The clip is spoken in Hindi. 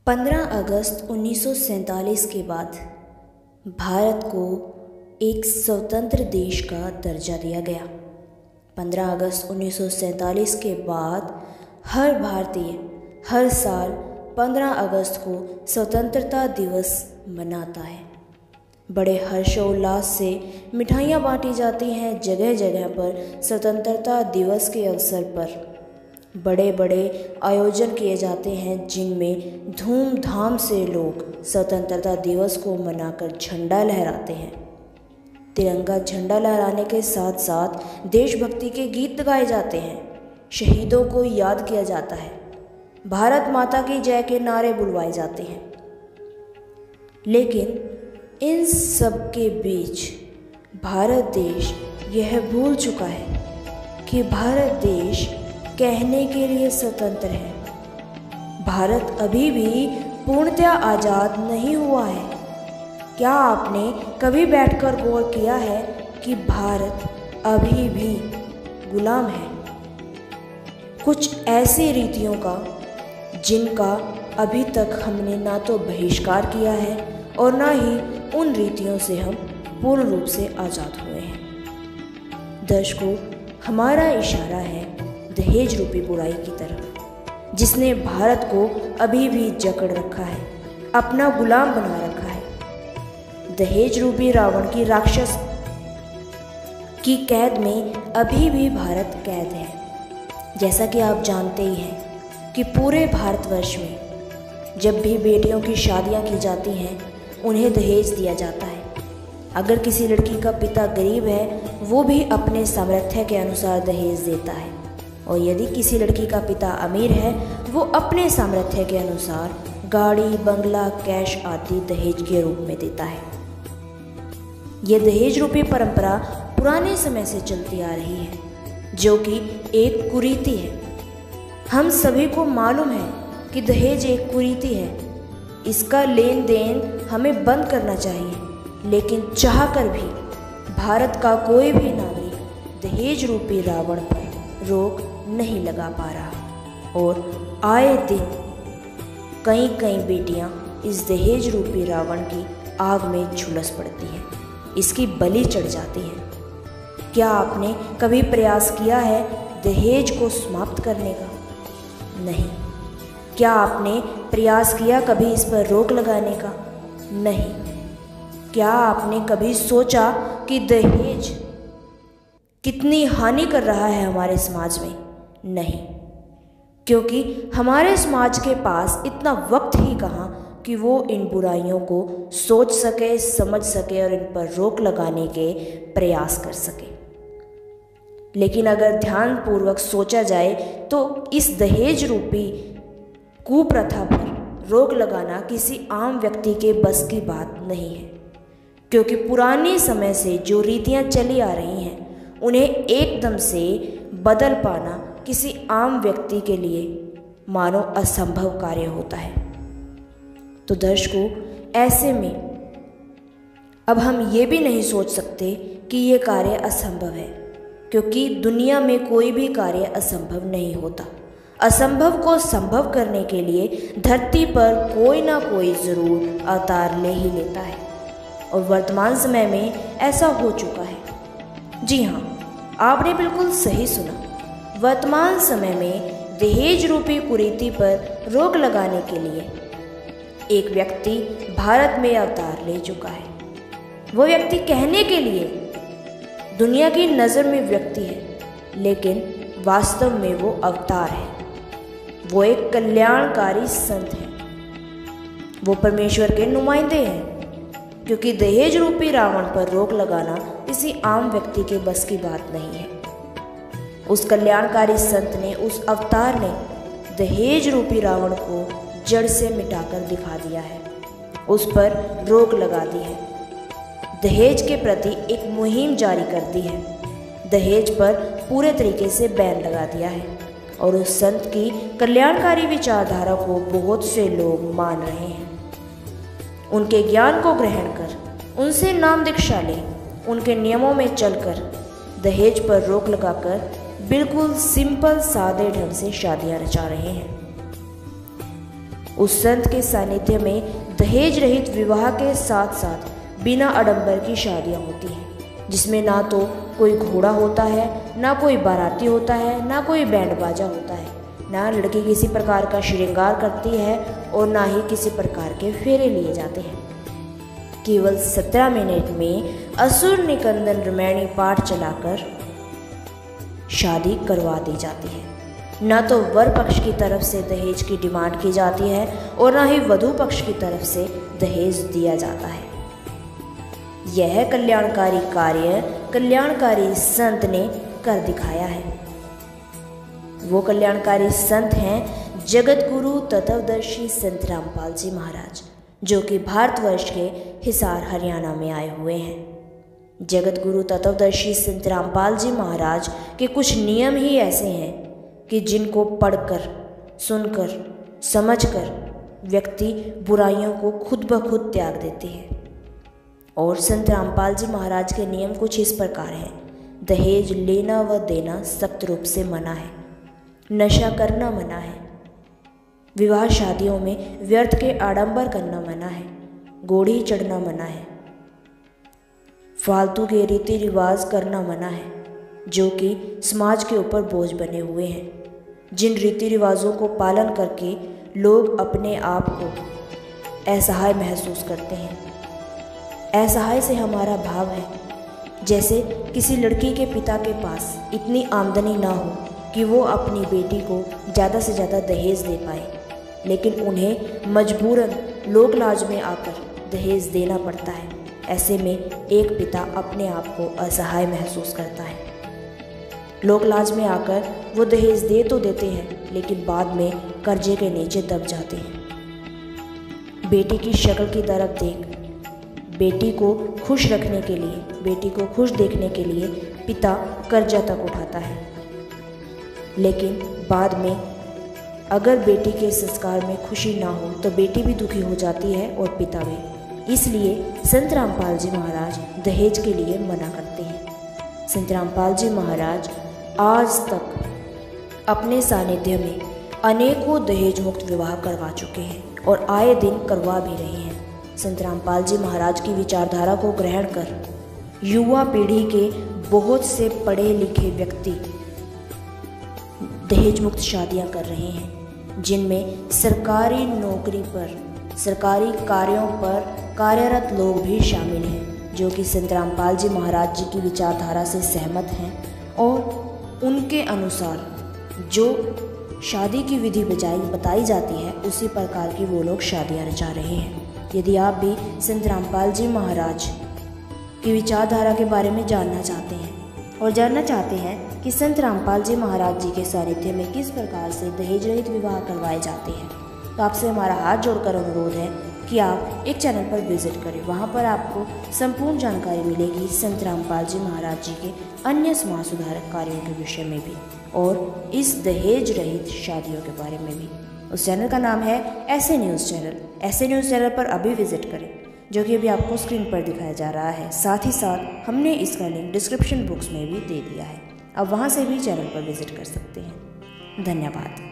15 अगस्त 1947 के बाद भारत को एक स्वतंत्र देश का दर्जा दिया गया। 15 अगस्त 1947 के बाद हर भारतीय हर साल 15 अगस्त को स्वतंत्रता दिवस मनाता है। बड़े हर्षोल्लास से मिठाइयाँ बांटी जाती हैं। जगह जगह पर स्वतंत्रता दिवस के अवसर पर बड़े बड़े आयोजन किए जाते हैं, जिनमें धूमधाम से लोग स्वतंत्रता दिवस को मनाकर झंडा लहराते हैं। तिरंगा झंडा लहराने के साथ साथ देशभक्ति के गीत गाए जाते हैं, शहीदों को याद किया जाता है, भारत माता की जय के नारे बुलवाए जाते हैं। लेकिन इन सब के बीच भारत देश यह भूल चुका है कि भारत देश कहने के लिए स्वतंत्र है। भारत अभी भी पूर्णतया आज़ाद नहीं हुआ है। क्या आपने कभी बैठकर गौर किया है कि भारत अभी भी गुलाम है? कुछ ऐसी रीतियों का जिनका अभी तक हमने ना तो बहिष्कार किया है और ना ही उन रीतियों से हम पूर्ण रूप से आज़ाद हुए हैं। दर्शकों, हमारा इशारा है दहेज रूपी बुराई की तरफ, जिसने भारत को अभी भी जकड़ रखा है, अपना गुलाम बना रखा है। दहेज रूपी रावण की राक्षस की कैद में अभी भी भारत कैद है। जैसा कि आप जानते ही हैं कि पूरे भारतवर्ष में जब भी बेटियों की शादियां की जाती हैं, उन्हें दहेज दिया जाता है। अगर किसी लड़की का पिता गरीब है, वो भी अपने सामर्थ्य के अनुसार दहेज देता है, और यदि किसी लड़की का पिता अमीर है, वो अपने सामर्थ्य के अनुसार गाड़ी, बंगला, कैश आदि दहेज के रूप में देता है। ये दहेज रूपी परंपरा पुराने समय से चलती आ रही है, जो कि एक कुरीति है। हम सभी को मालूम है कि दहेज एक कुरीति है। इसका लेन देन हमें बंद करना चाहिए, लेकिन चाहकर भी भारत का कोई भी नागरिक दहेज रूपी रावण पर रोक नहीं लगा पा रहा, और आए दिन कई बेटियां इस दहेज रूपी रावण की आग में झुलस पड़ती हैं, इसकी बलि चढ़ जाती हैं। क्या आपने कभी प्रयास किया है दहेज को समाप्त करने का? नहीं। क्या आपने प्रयास किया कभी इस पर रोक लगाने का? नहीं। क्या आपने कभी सोचा कि दहेज कितनी हानि कर रहा है हमारे समाज में? नहीं, क्योंकि हमारे समाज के पास इतना वक्त ही कहाँ कि वो इन बुराइयों को सोच सके, समझ सके और इन पर रोक लगाने के प्रयास कर सके। लेकिन अगर ध्यानपूर्वक सोचा जाए तो इस दहेज रूपी कुप्रथा पर रोक लगाना किसी आम व्यक्ति के बस की बात नहीं है, क्योंकि पुराने समय से जो रीतियां चली आ रही हैं, उन्हें एकदम से बदल पाना किसी आम व्यक्ति के लिए मानो असंभव कार्य होता है। तो दर्शकों, ऐसे में अब हम ये भी नहीं सोच सकते कि ये कार्य असंभव है, क्योंकि दुनिया में कोई भी कार्य असंभव नहीं होता। असंभव को संभव करने के लिए धरती पर कोई ना कोई ज़रूर अवतार ले ही लेता है, और वर्तमान समय में ऐसा हो चुका है। जी हाँ, आपने बिल्कुल सही सुना। वर्तमान समय में दहेज रूपी कुरीति पर रोक लगाने के लिए एक व्यक्ति भारत में अवतार ले चुका है। वो व्यक्ति कहने के लिए दुनिया की नज़र में व्यक्ति है, लेकिन वास्तव में वो अवतार है। वो एक कल्याणकारी संत है। वो परमेश्वर के नुमाइंदे हैं, क्योंकि दहेज रूपी रावण पर रोक लगाना किसी आम व्यक्ति के बस की बात नहीं है। उस कल्याणकारी संत ने, उस अवतार ने दहेज रूपी रावण को जड़ से मिटाकर दिखा दिया है, उस पर रोक लगा दी है, दहेज के प्रति एक मुहिम जारी कर दी है, दहेज पर पूरे तरीके से बैन लगा दिया है, और उस संत की कल्याणकारी विचारधारा को बहुत से लोग मान रहे हैं। उनके ज्ञान को ग्रहण कर, उनसे नाम दीक्षा लें, उनके नियमों में चलकर दहेज पर रोक लगाकर बिल्कुल सिंपल सादे ढंग से शादियां रचा रहे हैं। उस संत के सानिध्य में दहेज रहित विवाह के साथ साथ बिना आडंबर की शादियाँ होती हैं, जिसमें ना तो कोई घोड़ा होता है, ना कोई बाराती होता है, ना कोई बैंड बाजा होता है, ना लड़की किसी प्रकार का श्रृंगार करती है और ना ही किसी प्रकार के फेरे लिए जाते हैं। केवल 17 मिनट में असुर निकंदन रामायणी पाठ चलाकर शादी करवा दी जाती है। न तो वर पक्ष की तरफ से दहेज की डिमांड की जाती है और न ही वधू पक्ष की तरफ से दहेज दिया जाता है। यह कल्याणकारी कार्य कल्याणकारी संत ने कर दिखाया है। वो कल्याणकारी संत हैं जगत गुरु तत्वदर्शी संत रामपाल जी महाराज, जो कि भारतवर्ष के हिसार हरियाणा में आए हुए हैं। जगत गुरु तत्वदर्शी संत रामपाल जी महाराज के कुछ नियम ही ऐसे हैं कि जिनको पढ़कर, सुनकर, समझकर व्यक्ति बुराइयों को खुद ब खुद त्याग देते हैं। और संत रामपाल जी महाराज के नियम कुछ इस प्रकार हैं। दहेज लेना व देना सख्त रूप से मना है। नशा करना मना है। विवाह शादियों में व्यर्थ के आडंबर करना मना है। घोड़ी चढ़ना मना है। फालतू के रीति रिवाज करना मना है, जो कि समाज के ऊपर बोझ बने हुए हैं। जिन रीति रिवाजों को पालन करके लोग अपने आप को असहाय महसूस करते हैं। असहाय से हमारा भाव है जैसे किसी लड़की के पिता के पास इतनी आमदनी ना हो कि वो अपनी बेटी को ज़्यादा से ज़्यादा दहेज दे पाए, लेकिन उन्हें मजबूरन लोक लाज में आकर दहेज देना पड़ता है। ऐसे में एक पिता अपने आप को असहाय महसूस करता है। लोक लाज में आकर वो दहेज दे तो देते हैं, लेकिन बाद में कर्जे के नीचे दब जाते हैं। बेटी की शक्ल की तरफ देख, बेटी को खुश रखने के लिए, बेटी को खुश देखने के लिए पिता कर्जा तक उठाता है, लेकिन बाद में अगर बेटी के संस्कार में खुशी ना हो तो बेटी भी दुखी हो जाती है और पिता भी। इसलिए संत रामपाल जी महाराज दहेज के लिए मना करते हैं। संत रामपाल जी महाराज आज तक अपने सानिध्य में अनेकों दहेज मुक्त विवाह करवा चुके हैं और आए दिन करवा भी रहे हैं। संत रामपाल जी महाराज की विचारधारा को ग्रहण कर युवा पीढ़ी के बहुत से पढ़े लिखे व्यक्ति दहेज मुक्त शादियां कर रहे हैं, जिनमें सरकारी नौकरी पर, सरकारी कार्यों पर कार्यरत लोग भी शामिल हैं, जो कि संत रामपाल जी महाराज जी की विचारधारा से सहमत हैं और उनके अनुसार जो शादी की विधि बताई जाती है उसी प्रकार की वो लोग शादियाँ रचा रहे हैं। यदि आप भी संत रामपाल जी महाराज की विचारधारा के बारे में जानना चाहते हैं और जानना चाहते हैं कि संत रामपाल जी महाराज जी के सानिध्य में किस प्रकार से दहेज रहित विवाह करवाए जाते हैं, तो आपसे हमारा हाथ जोड़कर अनुरोध है कि आप एक चैनल पर विजिट करें। वहां पर आपको संपूर्ण जानकारी मिलेगी संत रामपाल जी महाराज जी के अन्य समाज सुधारक कार्यों के विषय में भी और इस दहेज रहित शादियों के बारे में भी। उस चैनल का नाम है ऐसे न्यूज़ चैनल। ऐसे न्यूज़ चैनल पर अभी विजिट करें, जो कि अभी आपको स्क्रीन पर दिखाया जा रहा है। साथ ही साथ हमने इसका लिंक डिस्क्रिप्शन बॉक्स में भी दे दिया है। अब वहाँ से भी चैनल पर विजिट कर सकते हैं। धन्यवाद।